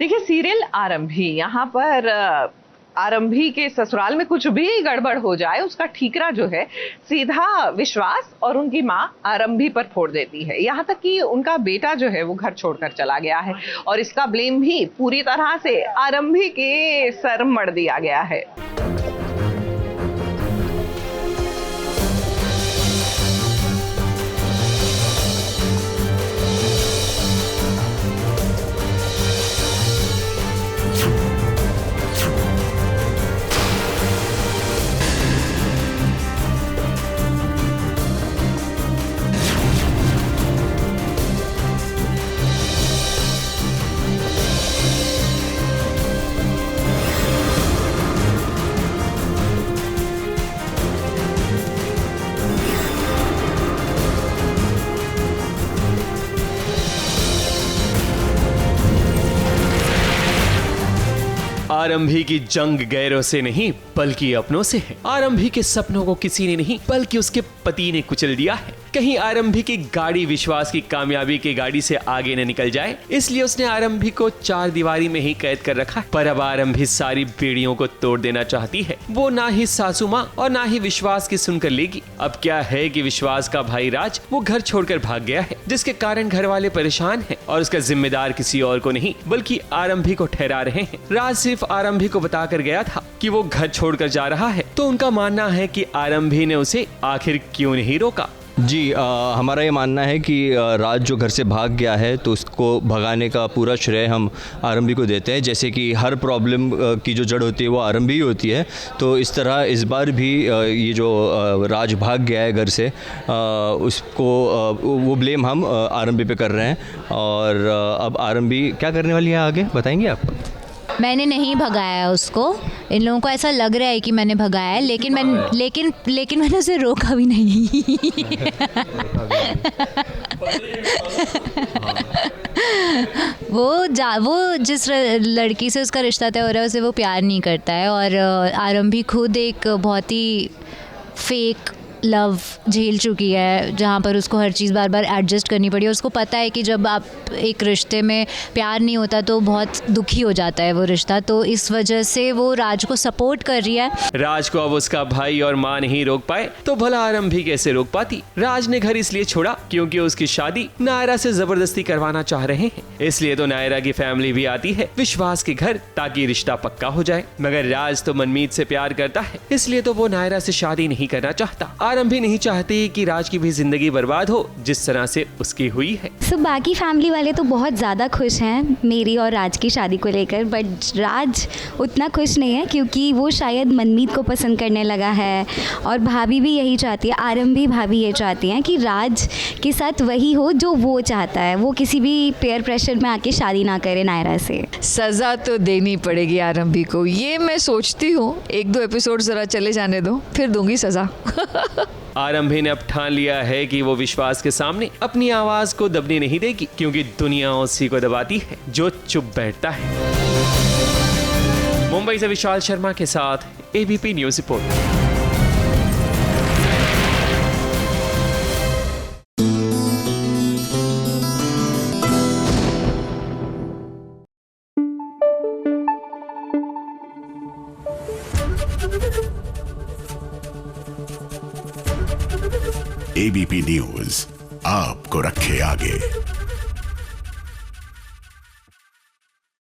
देखिए सीरियल आरंभी, यहाँ पर आरंभी के ससुराल में कुछ भी गड़बड़ हो जाए उसका ठीकरा जो है सीधा विश्वास और उनकी माँ आरंभी पर फोड़ देती है। यहाँ तक कि उनका बेटा जो है वो घर छोड़कर चला गया है और इसका ब्लेम भी पूरी तरह से आरंभी के सर मढ़ दिया गया है। आरंभी की जंग गैरों से नहीं बल्कि अपनों से है। आरंभी के सपनों को किसी ने नहीं बल्कि उसके पति ने कुचल दिया है। कहीं आरंभी की गाड़ी विश्वास की कामयाबी की गाड़ी से आगे न निकल जाए, इसलिए उसने आरंभी को चार दीवारी में ही कैद कर रखा है। पर अब आरंभी सारी बेड़ियों को तोड़ देना चाहती है। वो ना ही सासू माँ और ना ही विश्वास की सुनकर लेगी। अब क्या है कि विश्वास का भाई राज वो घर छोड़कर भाग गया है, जिसके कारण घर वाले परेशान हैं और उसका जिम्मेदार किसी और को नहीं बल्कि आरंभी को ठहरा रहे हैं। राज सिर्फ आरंभी को बताकर गया था कि वो घर छोड़कर जा रहा है, तो उनका मानना है कि आरंभी ने उसे आखिर क्यों नहीं रोका। जी हमारा ये मानना है कि राज जो घर से भाग गया है तो उसको भगाने का पूरा श्रेय हम आरंभी को देते हैं। जैसे कि हर प्रॉब्लम की जो जड़ होती है वो आरंभी ही होती है, तो इस तरह इस बार भी ये जो राज भाग गया है घर से उसको वो ब्लेम हम आरंभी पे कर रहे हैं। और अब आरंभी क्या करने वाली है आगे बताएंगे आप? मैंने नहीं भगाया उसको। इन लोगों को ऐसा लग रहा है कि मैंने भगाया है, लेकिन मैंने उसे रोका भी नहीं। वो जिस लड़की से उसका रिश्ता तय हो रहा है उसे वो प्यार नहीं करता है। और आरंभी खुद एक बहुत ही फेक लव झेल चुकी है, जहाँ पर उसको हर चीज़ बार बार एडजस्ट करनी पड़ी। उसको पता है कि जब आप एक रिश्ते में प्यार नहीं होता तो बहुत दुखी हो जाता है वो रिश्ता, तो इस वजह से वो राज को सपोर्ट कर रही है। राज को अब उसका भाई और माँ नहीं रोक पाए तो भला आरंभी कैसे रोक पाती। राज ने घर इसलिए छोड़ा क्योंकि उसकी शादी नायरा से जबरदस्ती करवाना चाह रहे हैं, इसलिए तो नायरा की फैमिली भी आती है विश्वास के घर ताकि रिश्ता पक्का हो जाए। मगर राज तो मनमीत से प्यार करता है, इसलिए तो वो नायरा से शादी नहीं करना चाहता। आरंभी नहीं चाहती कि राज की भी जिंदगी बर्बाद हो जिस तरह से उसकी हुई है। बाकी फैमिली वाले तो बहुत ज़्यादा खुश हैं मेरी और राज की शादी को लेकर, बट राज उतना खुश नहीं है क्योंकि वो शायद मनमीत को पसंद करने लगा है। और भाभी भी यही चाहती है, आरंभी भाभी ये चाहती हैं कि राज के साथ वही हो जो वो चाहता है, वो किसी भी पेयर प्रेशर में आके शादी ना करे नायरा से। सज़ा तो देनी पड़ेगी आरंभी को, ये मैं सोचती हूँ। 1-2 एपिसोड ज़रा चले जाने दो फिर दूंगी सज़ा। आरंभी ने अब ठान लिया है कि वो विश्वास के सामने अपनी आवाज को दबने नहीं देगी, क्योंकि दुनिया उसी को दबाती है जो चुप बैठता है। मुंबई से विशाल शर्मा के साथ ABP news report. ABP news आपको रखे आगे।